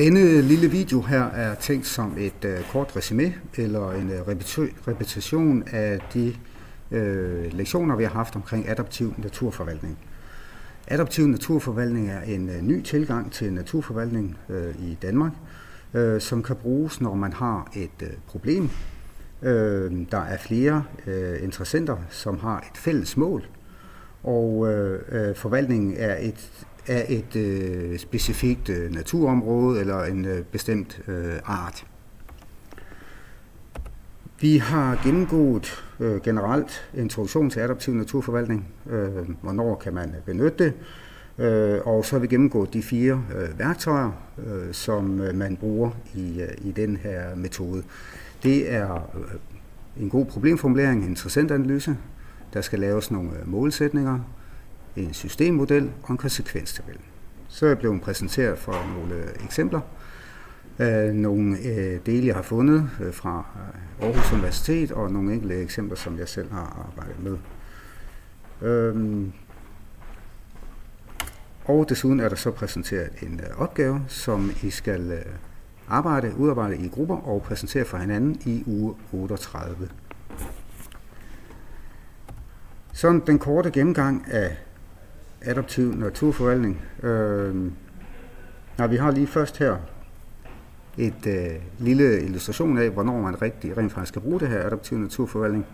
Denne lille video her er tænkt som et kort resumé eller en repetition af de lektioner, vi har haft omkring adaptiv naturforvaltning. Adaptiv naturforvaltning er en ny tilgang til naturforvaltning i Danmark, som kan bruges, når man har et problem. Der er flere interessenter, som har et fælles mål, og forvaltningen er et specifikt naturområde eller en bestemt art. Vi har gennemgået generelt introduktion til adaptiv naturforvaltning, hvornår kan man benytte det, og så har vi gennemgået de 4 værktøjer, som man bruger i den her metode. Det er en god problemformulering, en interessentanalyse, der skal laves nogle målsætninger, en systemmodel og en konsekvenstabel. Så er jeg blevet præsenteret for nogle eksempler. Nogle dele, jeg har fundet fra Aarhus Universitet, og nogle enkelte eksempler, som jeg selv har arbejdet med. Og desuden er der så præsenteret en opgave, som I skal udarbejde i grupper og præsentere for hinanden i uge 38. Sådan den korte gennemgang af adaptiv naturforvaltning. Vi har lige først her et lille illustration af, hvornår man rent faktisk skal bruge det her adaptiv naturforvaltning.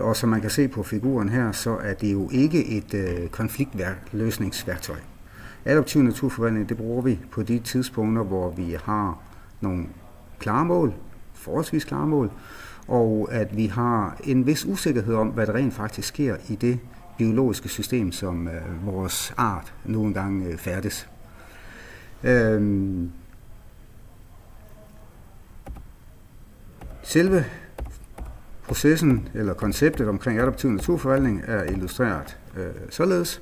Og som man kan se på figuren her, så er det jo ikke et konfliktløsningsværktøj. Adaptiv naturforvaltning, det bruger vi på de tidspunkter, hvor vi har nogle klare mål, forholdsvis klare mål, og at vi har en vis usikkerhed om, hvad der rent faktisk sker i det biologiske system, som vores art nogle gange færdes. Selve processen eller konceptet omkring adaptiv naturforvaltning er illustreret således.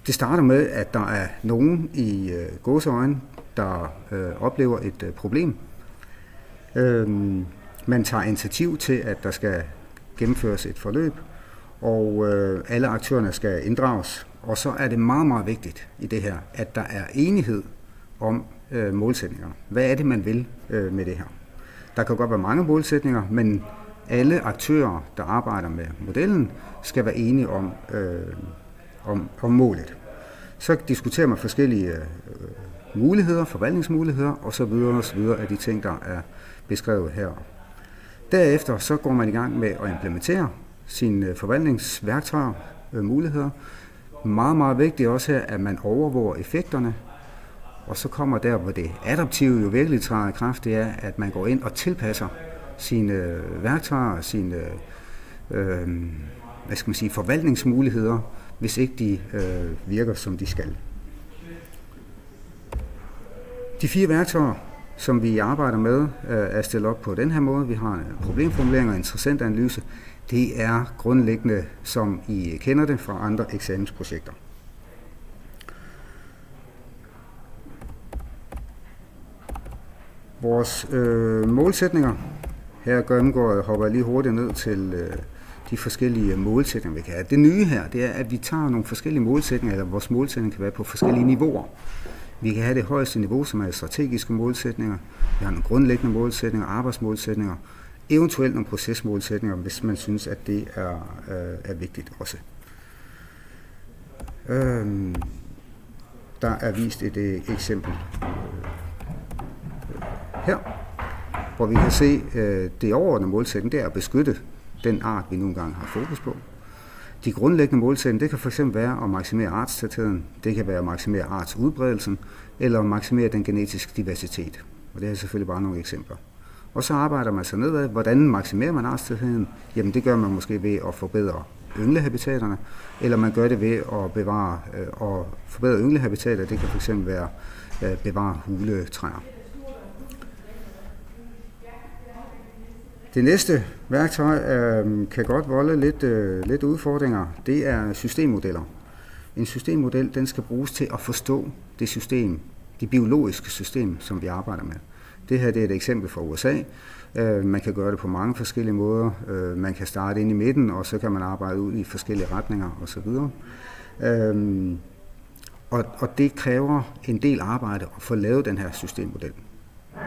Det starter med, at der er nogen i gåseøjne, der oplever et problem. Man tager initiativ til, at der skal gennemføres et forløb, og alle aktørerne skal inddrages. Og så er det meget, meget vigtigt i det her, at der er enighed om målsætninger. Hvad er det, man vil med det her? Der kan godt være mange målsætninger, men alle aktører, der arbejder med modellen, skal være enige om målet. Så diskuterer man forskellige muligheder, forvaltningsmuligheder osv. af de ting, der er beskrevet her. Derefter så går man i gang med at implementere sine forvaltningsværktøjer, muligheder. Meget, meget vigtigt også her, at man overvåger effekterne. Og så kommer der, hvor det adaptive jo virkelig træder i kraft, det er, at man går ind og tilpasser sine værktøjer, sine forvaltningsmuligheder, hvis ikke de virker, som de skal. De 4 værktøjer, som vi arbejder med, er stillet op på den her måde. Vi har en problemformulering og interessentanalyse. Det er grundlæggende, som I kender det fra andre eksamensprojekter. Vores målsætninger. Her hopper jeg lige hurtigt ned til de forskellige målsætninger, vi kan have. Det nye her, det er, at vi tager nogle forskellige målsætninger, eller vores målsætninger kan være på forskellige niveauer. Vi kan have det højeste niveau, som er strategiske målsætninger. Vi har nogle grundlæggende målsætninger, arbejdsmålsætninger, eventuelt nogle procesmålsætninger, hvis man synes, at det er vigtigt også. Der er vist et eksempel her, hvor vi kan se, det overordnede målsætning, det er at beskytte den art, vi nogle gange har fokus på. De grundlæggende målsætninger, det kan fx være at maksimere artstætheden, det kan være at maksimere artsudbredelsen, eller at maksimere den genetiske diversitet. Og det er selvfølgelig bare nogle eksempler. Og så arbejder man sig nedad. Hvordan maksimerer man artstætheden? Jamen det gør man måske ved at forbedre ynglehabitaterne, eller man gør det ved at bevare og forbedre ynglehabitater. Det kan fx være bevare huletræer. Det næste værktøj kan godt volde lidt udfordringer. Det er systemmodeller. En systemmodel, den skal bruges til at forstå det biologiske system, som vi arbejder med. Det her det er et eksempel fra USA. Man kan gøre det på mange forskellige måder. Man kan starte ind i midten, og så kan man arbejde ud i forskellige retninger osv. Og det kræver en del arbejde at få lavet den her systemmodel.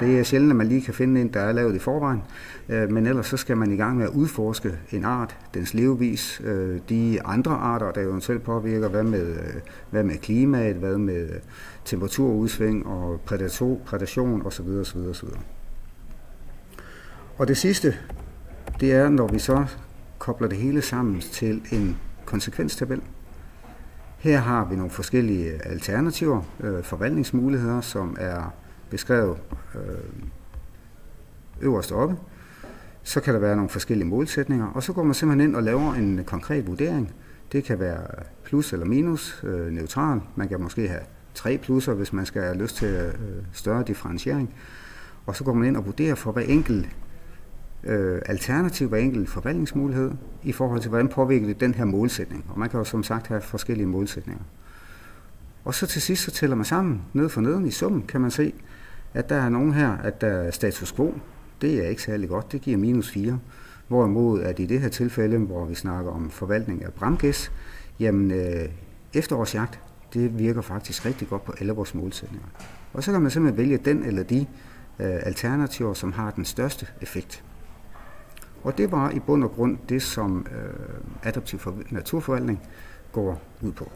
Det er sjældent, at man lige kan finde en, der er lavet i forvejen, men ellers så skal man i gang med at udforske en art, dens levevis, de andre arter, der eventuelt påvirker, hvad med klimaet, hvad med temperaturudsving og predation osv. osv. Og det sidste, det er, når vi så kobler det hele sammen til en konsekvenstabel. Her har vi nogle forskellige alternativer, forvaltningsmuligheder, som er beskrevet øverst oppe. Så kan der være nogle forskellige målsætninger, og så går man simpelthen ind og laver en konkret vurdering. Det kan være plus eller minus, neutral. Man kan måske have 3 plusser, hvis man skal have lyst til større differentiering. Og så går man ind og vurderer for hver enkelt alternativ, hver enkelt forvaltningsmulighed, i forhold til, hvordan påvirker det den her målsætning. Og man kan jo som sagt have forskellige målsætninger. Og så til sidst, så tæller man sammen, ned for neden i summen, kan man se, at der er nogen her, at der er status quo. Det er ikke særlig godt, det giver -4. Hvorimod at i det her tilfælde, hvor vi snakker om forvaltning af bramgæs, jamen efterårsjagt, det virker faktisk rigtig godt på alle vores målsætninger. Og så kan man simpelthen vælge den eller de alternativer, som har den største effekt. Og det var i bund og grund det, som adaptiv naturforvaltning går ud på.